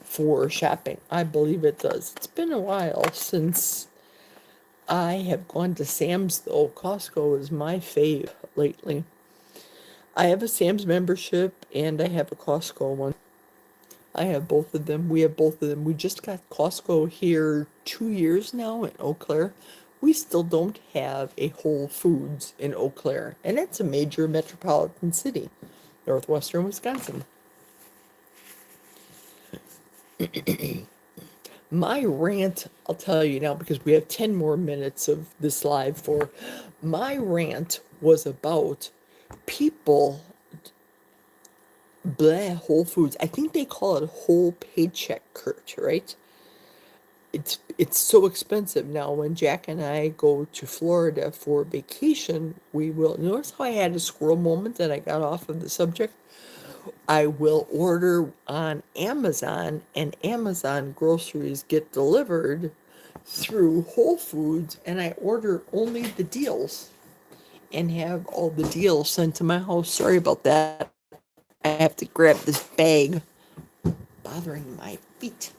for shopping. I believe it does. It's been a while since I have gone to Sam's, though. Costco is my fave lately. I have a Sam's membership and I have a Costco one. I have both of them. We have both of them. We just got Costco here 2 years now in Eau Claire. We still don't have a Whole Foods in Eau Claire, and it's a major metropolitan city, northwestern Wisconsin. My rant, I'll tell you now because we have 10 more minutes of this live for. My rant was about people, blah, Whole Foods. I think they call it whole paycheck, Kurt, right? It's so expensive now. When Jack and I go to Florida for vacation, we will notice how I had a squirrel moment and I got off of the subject. I will order on Amazon, and Amazon groceries get delivered through Whole Foods, and I order only the deals and have all the deals sent to my house. Sorry about that. I have to grab this bag bothering my feet.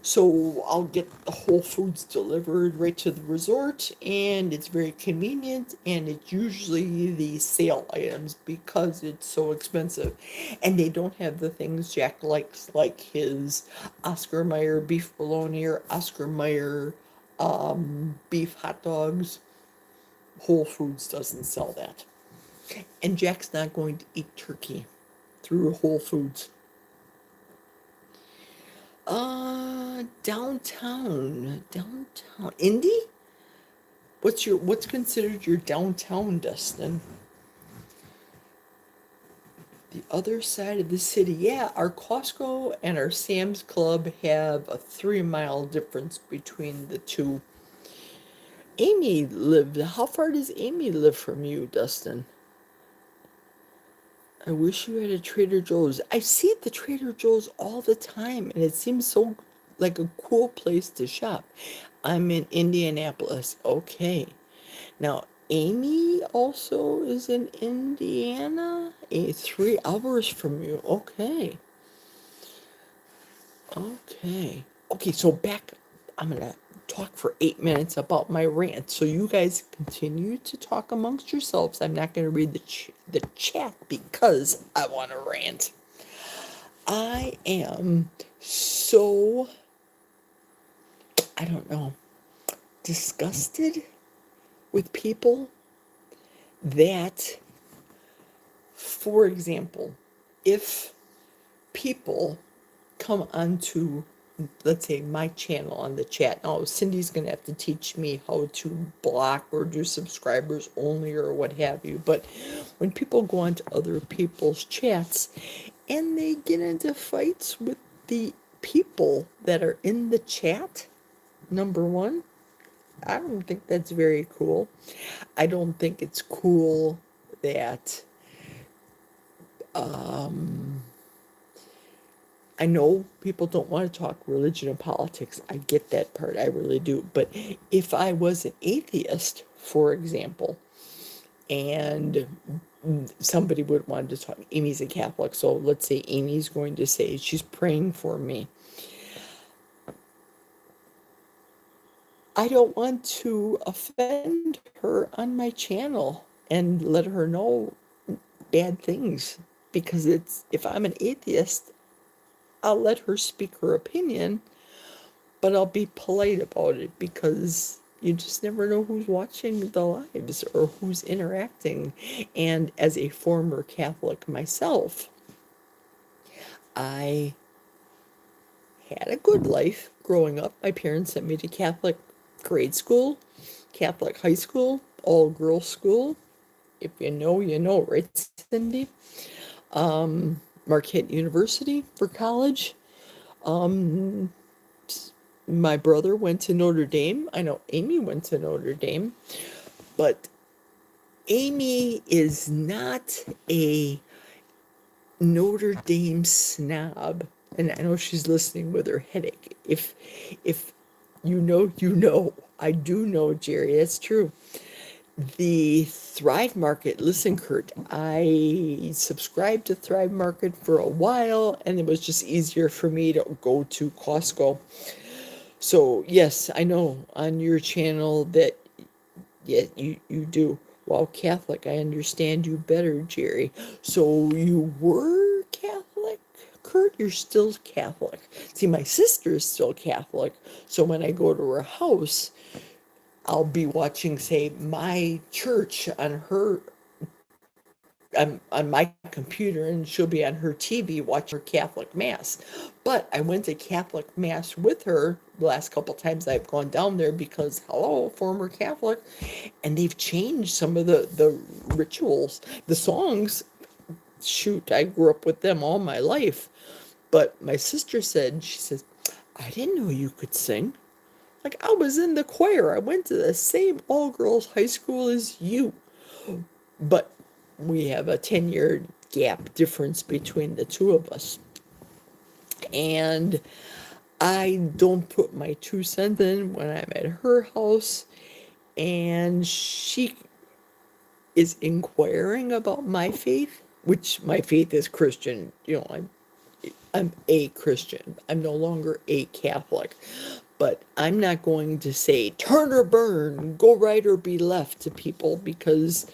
So I'll get the Whole Foods delivered right to the resort, and it's very convenient, and it's usually the sale items because it's so expensive. And they don't have the things Jack likes, like his Oscar Mayer beef bologna or Oscar Mayer beef hot dogs. Whole Foods doesn't sell that. And Jack's not going to eat turkey through Whole Foods. Downtown. Indy? What's considered your downtown, Dustin? The other side of the city. Yeah, our Costco and our Sam's Club have a 3 mile difference between the two. How far does Amy live from you, Dustin? I wish you had a Trader Joe's. I see the Trader Joe's all the time, and it seems so like a cool place to shop. I'm in Indianapolis. Okay. Now, Amy also is in Indiana, 3 hours from you. Okay. Okay. Okay, so back, I'm going to talk for 8 minutes about my rant. So you guys continue to talk amongst yourselves. I'm not going to read the chat because I want to rant. I am so, I don't know, disgusted with people that, for example, if people come onto, let's say, my channel on the chat. Now, Cindy's going to have to teach me how to block or do subscribers only or what have you. But when people go onto other people's chats and they get into fights with the people that are in the chat, number one, I don't think that's very cool. I don't think it's cool that I know people don't want to talk religion and politics. I get that part. I really do. But if I was an atheist, for example, and somebody would want to talk, Amy's a Catholic, so let's say Amy's going to say she's praying for me. I don't want to offend her on my channel and let her know bad things because if I'm an atheist, I'll let her speak her opinion, but I'll be polite about it because you just never know who's watching the lives or who's interacting. And as a former Catholic myself, I had a good life growing up. My parents sent me to Catholic grade school, Catholic high school, all girls school. If you know, you know, right, Cindy? Marquette University for college. My brother went to Notre Dame. I know Amy went to Notre Dame, but Amy is not a Notre Dame snob. And I know she's listening with her headache. If you know, you know. I do know, Geri. That's true. the Thrive Market, listen, Kurt, I subscribed to Thrive Market for a while, and it was just easier for me to go to Costco. So, yes, I know on your channel that, yeah, you do. Well, Catholic, I understand you better, Geri. So, you were Catholic, Kurt? You're still Catholic. See, my sister is still Catholic. So, when I go to her house, I'll be watching, say, my church on her on my computer, and she'll be on her TV watching her Catholic Mass. But I went to Catholic Mass with her the last couple times I've gone down there because, hello, former Catholic, and they've changed some of the rituals, the songs. Shoot, I grew up with them all my life. But my sister said, she says, I didn't know you could sing. Like, I was in the choir. I went to the same all girls high school as you. But we have a 10-year gap difference between the two of us. And I don't put my 2 cents in when I'm at her house. And she is inquiring about my faith, which my faith is Christian. You know, I'm a Christian. I'm no longer a Catholic. But I'm not going to say turn or burn, go right or be left to people because,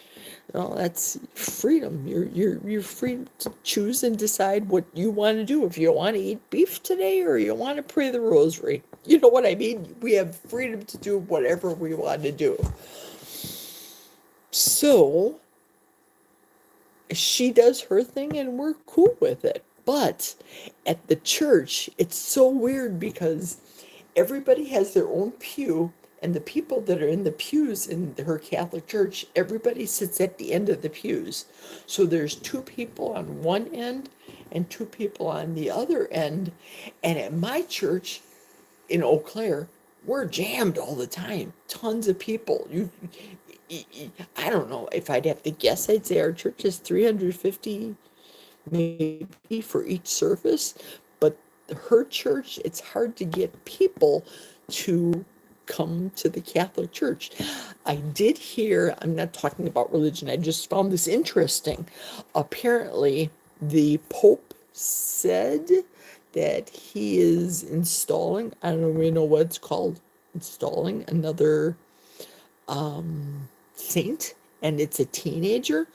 well, that's freedom. You're free to choose and decide what you want to do. If you want to eat beef today or you want to pray the rosary. You know what I mean? We have freedom to do whatever we want to do. So she does her thing and we're cool with it. But at the church, it's so weird because everybody has their own pew, and the people that are in the pews in her Catholic church, everybody sits at the end of the pews. So there's two people on one end and two people on the other end. And at my church in Eau Claire, we're jammed all the time. Tons of people. I don't know if I'd have to guess. I'd say our church is 350 maybe for each service, but her church, it's hard to get people to come to the Catholic Church. I did hear, I'm not talking about religion, I just found this interesting. Apparently, the Pope said that he is installing, I don't really know what it's called, installing another saint, and it's a teenager.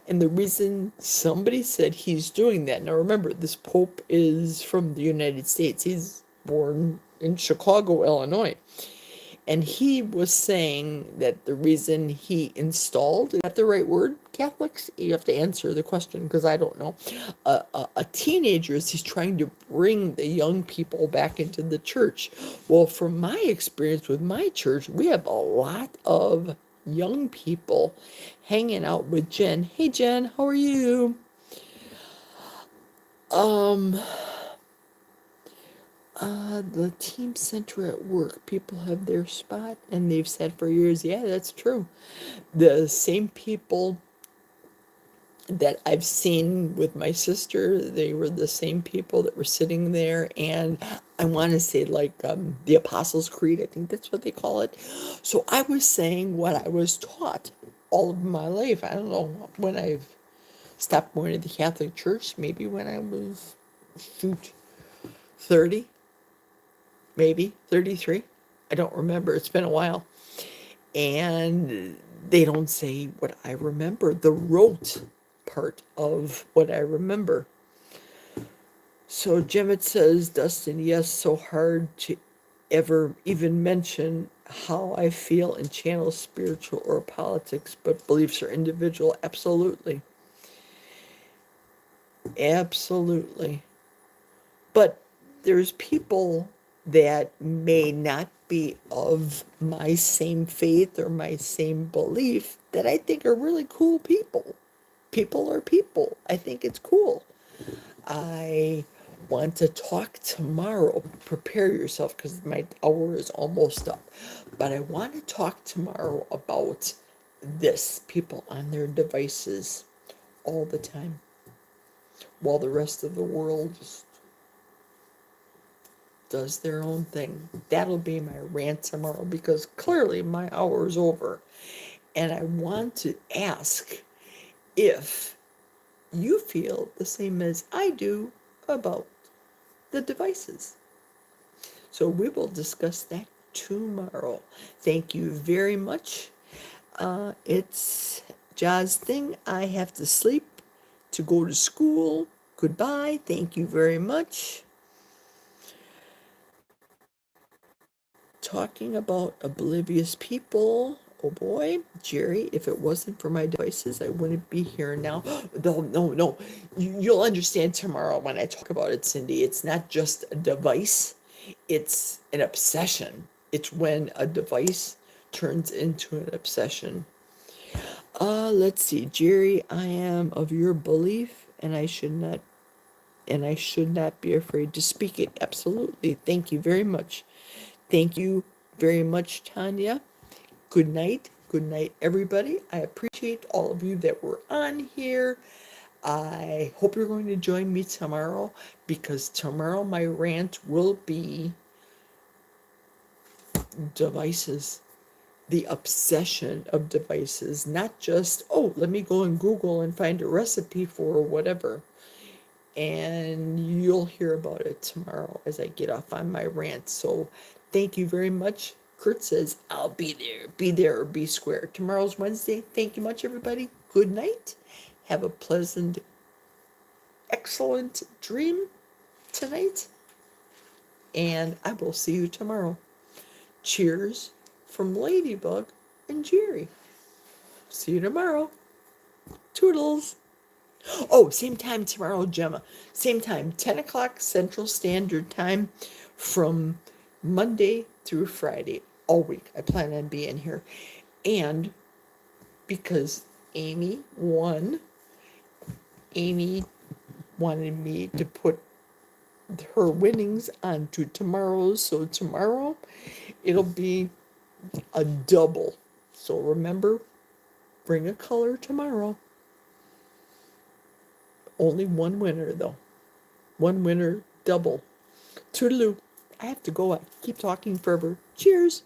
And the reason somebody said he's doing that, now remember, this Pope is from the United States. He's born in Chicago, Illinois. And he was saying that the reason he installed, is that the right word, Catholics? You have to answer the question because I don't know. A teenager is he's trying to bring the young people back into the church. Well, from my experience with my church, we have a lot of young people hanging out with Jen. Hey, Jen, how are you? Um, the team center at work, people have their spot, and they've said for years, yeah, that's true. The same people that I've seen with my sister, they were the same people that were sitting there, and I want to say like the Apostles' Creed, I think that's what they call it. So I was saying what I was taught all of my life. I don't know when I've stopped going to the Catholic Church, maybe when I was, shoot, 30, maybe 33. I don't remember. It's been a while. And they don't say what I remember, the rote part of what I remember. So Jemmett says, Dustin, yes, so hard to ever even mention how I feel in channel spiritual or politics, but beliefs are individual. Absolutely. Absolutely. But there's people that may not be of my same faith or my same belief that I think are really cool people. People are people. I think it's cool. I want to talk tomorrow. Prepare yourself because my hour is almost up. But I want to talk tomorrow about this, people on their devices all the time while the rest of the world just does their own thing. That'll be my rant tomorrow because clearly my hour is over. And I want to ask if you feel the same as I do about the devices. So we will discuss that tomorrow. Thank you very much. It's Ja's thing. I have to sleep to go to school. Goodbye. Thank you very much. Talking about oblivious people. Oh boy, Geri, if it wasn't for my devices, I wouldn't be here now. No, no, no. You'll understand tomorrow when I talk about it, Cindy. It's not just a device, it's an obsession. It's when a device turns into an obsession. Let's see, Geri, I am of your belief and I should not be afraid to speak it. Absolutely. Thank you very much. Thank you very much, Tanya. Good night. Good night, everybody. I appreciate all of you that were on here. I hope you're going to join me tomorrow because tomorrow my rant will be devices. The obsession of devices, not just, oh, let me go and Google and find a recipe for whatever. And you'll hear about it tomorrow as I get off on my rant. So thank you very much. Kurt says, I'll be there. Be there or be square. Tomorrow's Wednesday. Thank you much, everybody. Good night. Have a pleasant, excellent dream tonight. And I will see you tomorrow. Cheers from Ladybug and Geri. See you tomorrow. Toodles. Oh, same time tomorrow, Gemma. Same time, 10 o'clock Central Standard Time from Monday through Friday, all week. I plan on being here. And because Amy wanted me to put her winnings onto tomorrow. So tomorrow it'll be a double. So remember, bring a color tomorrow. Only one winner, though. One winner, double. Toodaloo. I have to go. I keep talking forever. Cheers.